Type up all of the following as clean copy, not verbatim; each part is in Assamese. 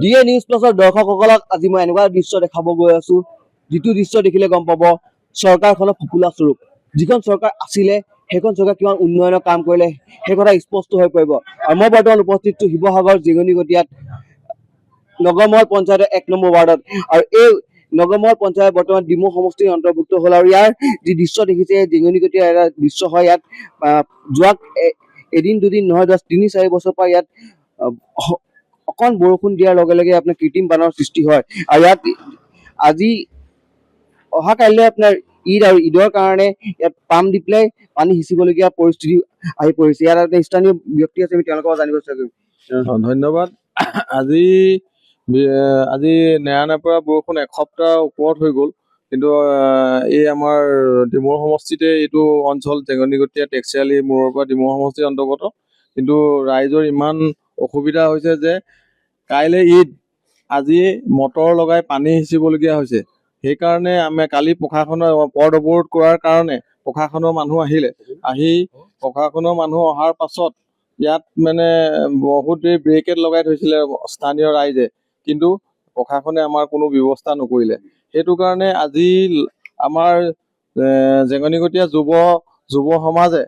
ডিএ নিউজ প্লাছৰ দৰ্শকসকলক আজি মই এনেকুৱা দৃশ্য দেখাব গৈ আছো, যিটো দৃশ্য দেখিলে গম পাব চৰকাৰখনৰ ফোপোলা স্বৰূপ। যিখন চৰকাৰ আছিলে সেইখন চৰকাৰ কিমান উন্নয়নৰ কাম কৰিলে সেই কথা স্পষ্ট হৈ পৰিব। আৰু মই বৰ্তমান উপস্থিত আছো শিৱসাগৰ জিগনিগতীয়াত নগৰমহল পঞ্চায়তৰ 1 নম্বৰ ৱাৰ্ডত। আৰু এই নগৰমহল পঞ্চায়ত বৰ্তমান ডিমৌ সমষ্টিৰ অন্তৰ্ভুক্ত হ'ল। আৰু ইয়াৰ যি দৃশ্য দেখিছে জিগনিগতীয়াৰ এটা দৃশ্য হয়। ইয়াত যোৱা এদিন দুদিন নহয় 3-4 বছৰৰ পৰা ইয়াত অকণ বৰষুণ দিয়াৰ লগে লগে আপোনাৰ কৃত্ৰিম বানৰ সৃষ্টি হয়। আৰু ইয়াত আজি অহা কাইলৈ আপোনাৰ ঈদ, আৰু ঈদৰ কাৰণে ইয়াত পাম্প দি পেলাই পানী সিঁচিবলগীয়া পৰিস্থিতি আহি পৰিছে। ইয়াত এটা স্থানীয় ব্যক্তি আছে, আমি তেওঁলোকৰ পৰা জানিব বিচাৰিম। ধন্যবাদ। আজি আজি নেৰানেপেৰা বৰষুণ এসপ্তাহ ওপৰত হৈ গ'ল, কিন্তু এই আমাৰ ডিমৌ সমষ্টিতে এইটো অঞ্চল জেঙনিগতীয়া টেক্সিআলি মূৰৰ পৰা ডিমৌ সমষ্টিৰ অন্তৰ্গত। কিন্তু ৰাইজৰ ইমান অসুবিধা হৈছে যে কাইলৈ ঈদ, আজি মটৰ লগাই পানী সিঁচিবলগীয়া হৈছে। সেইকাৰণে আমি কালি প্ৰশাসনৰ পথ অৱৰোধ কৰাৰ কাৰণে প্ৰশাসনৰ মানুহ আহিলে। প্ৰশাসনৰ মানুহ অহাৰ পাছত ইয়াত মানে বহুত দেৰি ব্ৰেকেট লগাই থৈছিলে স্থানীয় ৰাইজে, কিন্তু প্ৰশাসনে আমাৰ কোনো ব্যৱস্থা নকৰিলে। সেইটো কাৰণে আজি আমাৰ জেঙনিগতীয়া যুৱ সমাজে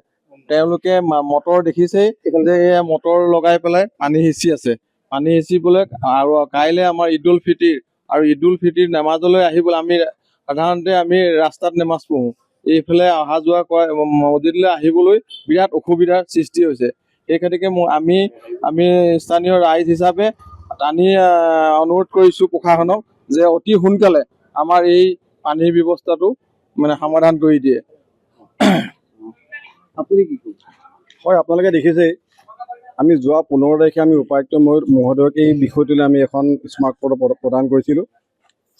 তেওঁলোকে মটৰ দেখিছেই যে এয়া মটৰ লগাই পেলাই পানী সিঁচি আছে। পানী সিঁচিবলৈ আৰু কাইলৈ আমাৰ ঈদুল ফিতিৰ, আৰু ঈদুল ফিতিৰ নামাজলৈ আহিবলৈ আমি সাধাৰণতে ৰাস্তাত নামাজ পঢ়োঁ। এইফালে অহা যোৱা কৰা মছজিদলৈ আহিবলৈ বিৰাট অসুবিধাৰ সৃষ্টি হৈছে। সেই গতিকে আমি স্থানীয় ৰাইজ হিচাপে অনুৰোধ কৰিছোঁ প্ৰশাসনক যে অতি সোনকালে আমাৰ এই পানীৰ ব্যৱস্থাটো মানে সমাধান কৰি দিয়ে। আপুনি কি কয়? হয়, আপোনালোকে দেখিছেই আমি যোৱা 15 তাৰিখে আমি উপায়ুক্ত মহোদয়ক এই বিষয়টোলৈ আমি এখন স্মাৰক পত্ৰ প্ৰদান কৰিছিলোঁ।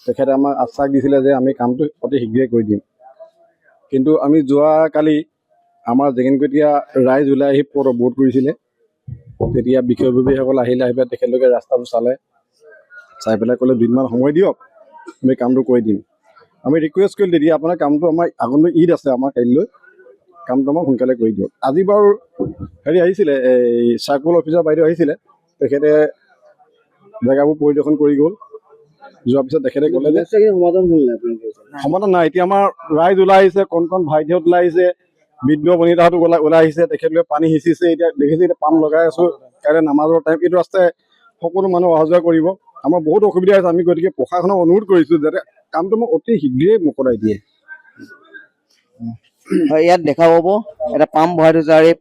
তেখেতে আমাক আশ্বাস দিছিলে যে আমি কামটো অতি শীঘ্ৰেই কৰি দিম। কিন্তু আমি যোৱাকালি আমাৰ জেঙনিগতীয়া ৰাইজ ওলাই আহি পথ অৱৰোধ কৰিছিলে। তেতিয়া বিষয়ববীয়াসকল আহি পেলাই তেখেতলোকে ৰাস্তাটো চাই পেলাই ক'লে 2 দিনমান সময় দিয়ক, আমি কামটো কৰি দিম। আমি ৰিকুৱেষ্ট কৰিলোঁ তেতিয়া আপোনাৰ কামটো আমাৰ আগলৈ ঈদ আছে, আমাৰ কাইলৈ কামটো আমাক সোনকালে কৰি দিয়ক। আজি বাৰু আহিছিলে, এই চাৰ্কল অফিচাৰ বাইদেউ আহিছিলে, তেখেতে জেগাবোৰ পৰিদৰ্শন কৰি গ'ল। যোৱাৰ পিছত তেখেতে ক'লে যে সমাধান নাই। এতিয়া আমাৰ ৰাইজ ওলাই আহিছে, কণ ভাইটিহঁত ওলাই আহিছে, বৃদ্ধ বনিতাহঁতো ওলাই আহিছে, তেখেতলোকে পানী সিঁচিছে। এতিয়া দেখিছে এতিয়া পাম্প লগাই আছোঁ, কাইলৈ নামাজৰ টাইম, এইটো ৰাস্তাই সকলো মানুহ অহা যোৱা কৰিব। আমাৰ বহুত অসুবিধা হৈছে। আমি গতিকে প্ৰশাসনক অনুৰোধ কৰিছোঁ যাতে কামটো মোক অতি শীঘ্ৰেই মোকলাই দিয়ে। হয়, ইয়াত দেখা পাব এটা পাম্প ভৰাই থৈছে, আৰু এই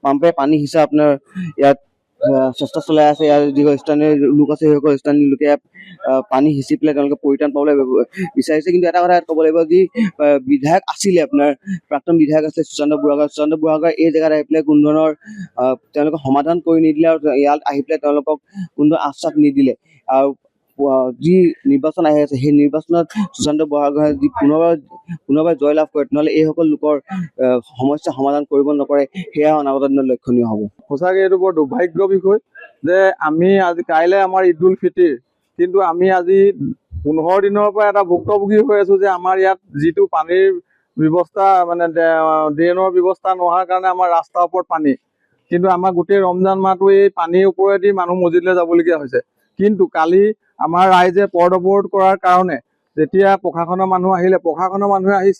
পাম্পে পানী সিঁচা আপোনাৰ ইয়াত চেষ্টা চলাই আছে। ইয়াৰ যিসকল স্থানীয় লোক আছে সেইসকল স্থানীয় লোকে ইয়াত পানী সিঁচি পেলাই তেওঁলোকে পৰিত্ৰাণ পাবলৈ বিচাৰিছে। কিন্তু এটা কথা ইয়াত ক'ব লাগিব, যি বিধায়ক আছিলে, আপোনাৰ প্ৰাক্তন বিধায়ক আছিলে সুশান্ত বুঢ়াগোহাঁই এই জেগাত আহি পেলাই কোনো ধৰণৰ তেওঁলোকে সমাধান কৰি নিদিলে, আৰু ইয়াত আহি পেলাই তেওঁলোকক কোনো আশ্বাস নিদিলে। আৰু যি নিৰ্বাচন আহি আছে সেই নিৰ্বাচনত সুশান্ত বুঢ়াগোহাঁই যি পুনৰবাৰ জয়লাভ কৰে, তেনেহ'লে এইসকল লোকৰ সমস্যা সমাধান কৰিব নকৰে, সেয়া অনাগত দিনত লক্ষণীয় হ'ব। সঁচাকৈ এইটো বৰ দুৰ্ভাগ্য বিষয় যে আমি আজি কাইলৈ আমাৰ ঈদুল ফিতিৰ, কিন্তু আমি আজি 15 দিনৰ পৰা এটা ভুক্তভোগী হৈ আছোঁ যে আমাৰ ইয়াত যিটো পানীৰ ব্যৱস্থা মানে ড্ৰেইনৰ ব্যৱস্থা নোহোৱাৰ কাৰণে আমাৰ ৰাস্তাৰ ওপৰত পানী, কিন্তু আমাৰ গোটেই ৰমজান মাহটো এই পানীৰ ওপৰেদি মানুহ মছজিদলৈ যাবলগীয়া হৈছে। কিন্তু কালি আমাৰ ৰাইজে পথ অৱৰোধ কৰাৰ কাৰণে যেতিয়া প্ৰশাসনৰ মানুহ আহিলে, প্ৰশাসনৰ মানুহে আহি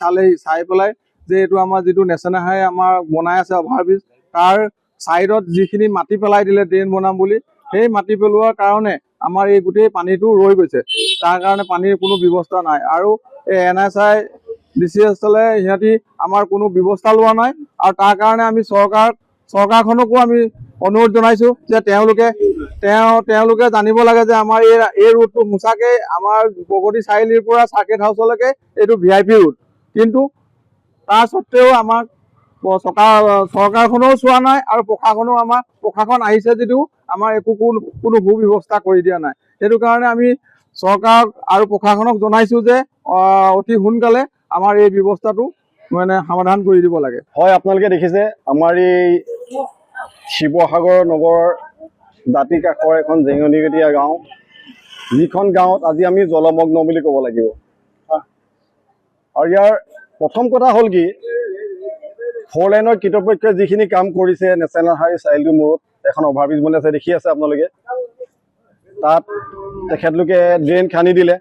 চাই পেলাই যে এইটো আমাৰ যিটো নেশ্যনেল হাইৱে আমাৰ বনাই আছে অভাৰব্ৰিজ, তাৰ ছাইডত যিখিনি মাটি পেলাই দিলে ড্ৰেইন বনাম বুলি, সেই মাটি পেলোৱাৰ কাৰণে আমাৰ এই গোটেই পানীটো ৰৈ গৈছে। তাৰ কাৰণে পানীৰ কোনো ব্যৱস্থা নাই। আৰু এই NSI DCSলে সিহঁতি আমাৰ কোনো ব্যৱস্থা লোৱা নাই। আৰু তাৰ কাৰণে আমি চৰকাৰখনকো আমি অনুৰোধ জনাইছোঁ যে তেওঁলোকে জানিব লাগে যে আমাৰ এই ৰোডটো সঁচাকৈ আমাৰ প্ৰগতি চাৰিআলিৰ পৰা চাৰ্কেট হাউচলৈকে এইটো VIP ৰোড, কিন্তু তাৰ স্বত্তেও আমাক চৰকাৰখনেও চোৱা নাই, আৰু প্ৰশাসন আহিছে যদিও আমাৰ একো কোনো সুব্যৱস্থা কৰি দিয়া নাই। সেইটো কাৰণে আমি চৰকাৰক আৰু প্ৰশাসনক জনাইছোঁ যে অতি সোনকালে আমাৰ এই ব্যৱস্থাটো মানে সমাধান কৰি দিব লাগে। হয়, আপোনালোকে দেখিছে আমাৰ এই শিৱসাগৰ নগৰ দাঁতি কাষৰ এখন জেঙনিগতীয়া গাঁও, যিখন গাঁৱত আজি আমি জলমগ্ন বুলি ক'ব লাগিব। আৰু ইয়াৰ প্ৰথম কথা হ'ল কি, 4 লাইনৰ কৰ্তৃপক্ষই যিখিনি কাম কৰিছে, নেশ্যনেল হাইৱে চাৰিআলিটোৰ মূৰত এখন অভাৰব্ৰিজ বনাই আছে, দেখি আছে আপোনালোকে। তাত তেখেতলোকে ড্ৰেইন খান্দি দিলে।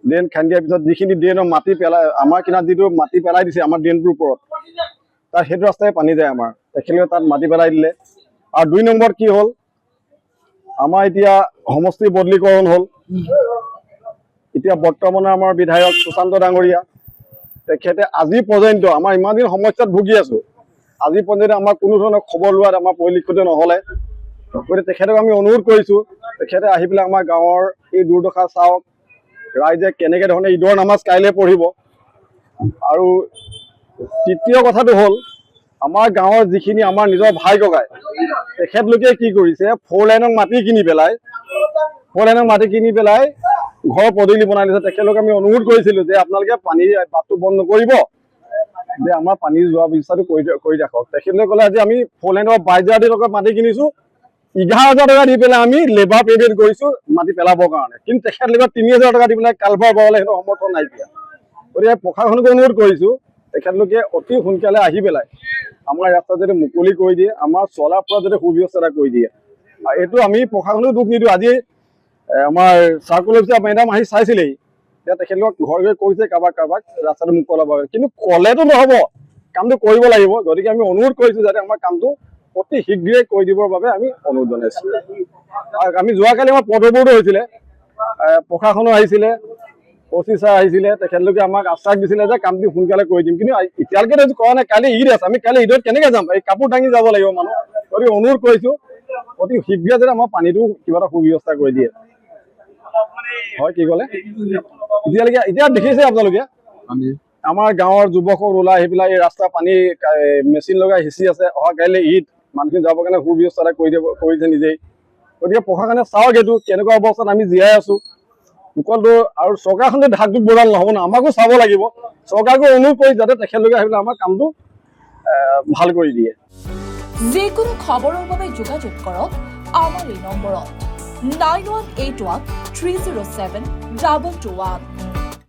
ড্ৰেইন খান্দি দিয়াৰ পিছত যিখিনি ড্ৰেইনৰ মাটি পেলাই আমাৰ কিনাৰত যিটো মাটি পেলাই দিছে আমাৰ ড্ৰেইনটোৰ ওপৰত, তাত সেইটো ৰাস্তাই পানী যায় আমাৰ। তেখেতলোকে তাত মাটি পেলাই দিলে। আৰু 2 নম্বৰত কি হ'ল, আমাৰ এতিয়া সমষ্টি বদলীকৰণ হ'ল। এতিয়া বৰ্তমানে আমাৰ বিধায়ক সুশান্ত ডাঙৰীয়া, তেখেতে আজি পৰ্যন্ত আমাৰ ইমান দিন সমস্যাত ভুগি আছো, আজি পৰ্যন্ত আমাৰ কোনো ধৰণৰ খবৰ লোৱাত আমাৰ পৰিলক্ষিত নহ'লে। গতিকে তেখেতক আমি অনুৰোধ কৰিছোঁ, তেখেতে আহি পেলাই আমাৰ গাঁৱৰ এই দুৰ্দশা চাওক, ৰাইজে কেনেকৈ ধৰণে ঈদৰ নামাজ কাইলৈ পঢ়িব। আৰু তৃতীয় কথাটো হ'ল, আমাৰ গাঁৱৰ যিখিনি আমাৰ নিজৰ ভাই ককাই, তেখেতলোকে কি কৰিছে, 4 লাইনৰ মাটি কিনি পেলাই ঘৰ পদূলি বনাই দিছে। তেখেতলোকে আমি অনুৰোধ কৰিছিলোঁ যে আপোনালোকে পানীৰ বাটটো বন্ধ নকৰিব, যে আমাৰ পানী যোৱা ব্যৱস্থাটো কৰি ৰাখক। তেখেতলোকে ক'লে আজি আমি 4 লাইনৰ 22,000 টকা মাটি কিনিছোঁ, 11,000 টকা দি পেলাই আমি লেবাৰ পেমেণ্ট কৰিছোঁ মাটি পেলাবৰ কাৰণে। কিন্তু তেখেতলোকে 3,000 টকা দি পেলাই কালভাৰ বনালে সেইটো সমৰ্থন নাইকিয়া। গতিকে প্ৰশাসনক অনুৰোধ কৰিছোঁ, তেখেতলোকে অতি সোনকালে আহি পেলাই আমাৰ ৰাস্তা যাতে মুকলি কৰি দিয়ে, আমাৰ চলা ফুৰা যাতে সুব্যৱস্থা এটা কৰি দিয়ে। আৰু এইটো আমি প্ৰশাসনক দুখ নিদিওঁ। আজি আমাৰ চাৰ্কুল অফিচাৰ মেডাম আহি চাইছিলেহি, এতিয়া তেখেতলোকক ঘৰ গৈ কৈছে কাৰোবাক ৰাস্তাটো মুকলাব, কিন্তু ক'লেতো নহ'ব, কামটো কৰিব লাগিব। গতিকে আমি অনুৰোধ কৰিছোঁ যাতে আমাৰ কামটো অতি শীঘ্ৰে কৰি দিবৰ বাবে আমি অনুৰোধ জনাইছোঁ। আৰু আমি যোৱাকালি আমাৰ পদবোৰতো হৈছিলে, প্ৰশাসনো আহিছিলে, অচি ছাৰ আহিছিলে, তেখেতলোকে আমাক আশ্বাস দিছিলে যে কামটো সোনকালে কৰি দিম। কিন্তু এতিয়ালৈকে কৰা নাই। কালি ঈদ আছে, আমি কালি ঈদত কেনেকৈ যাম? এই কাপোৰ দাঙি যাব লাগিব মানুহ। গতিকে অনুৰোধ কৰিছোঁ অতি শীঘ্ৰে যাতে আমাৰ পানীটো কিবা এটা সুব্যৱস্থা কৰি দিয়ে। হয়, কি ক'লে? এতিয়া দেখিছে আপোনালোকে আমাৰ গাঁৱৰ যুৱকসকল ওলাই আহি পেলাই এই ৰাস্তা পানী মেচিন লগাই সিঁচি আছে। অহা কাইলৈ ঈদ, মানুহখিনি যাবৰ কাৰণে সুব্যৱস্থা এটা কৰিছে নিজেই। গতিকে প্ৰশাসনে চাওক এইটো কেনেকুৱা অৱস্থাত আমি জীয়াই আছো। অকলটো আৰু চৰকাৰখনে ঢাক ঢোক বজাল নহ'ব ন, আমাকো চাব লাগিব। চৰকাৰকো অনুৰোধ কৰি যাতে তেখেতলোকে আহি পেলাই আমাৰ কামটো ভাল কৰি দিয়ে। যিকোনো খবৰৰ বাবে যোগাযোগ কৰক আমাৰ এই নম্বৰত 9181 307 2221।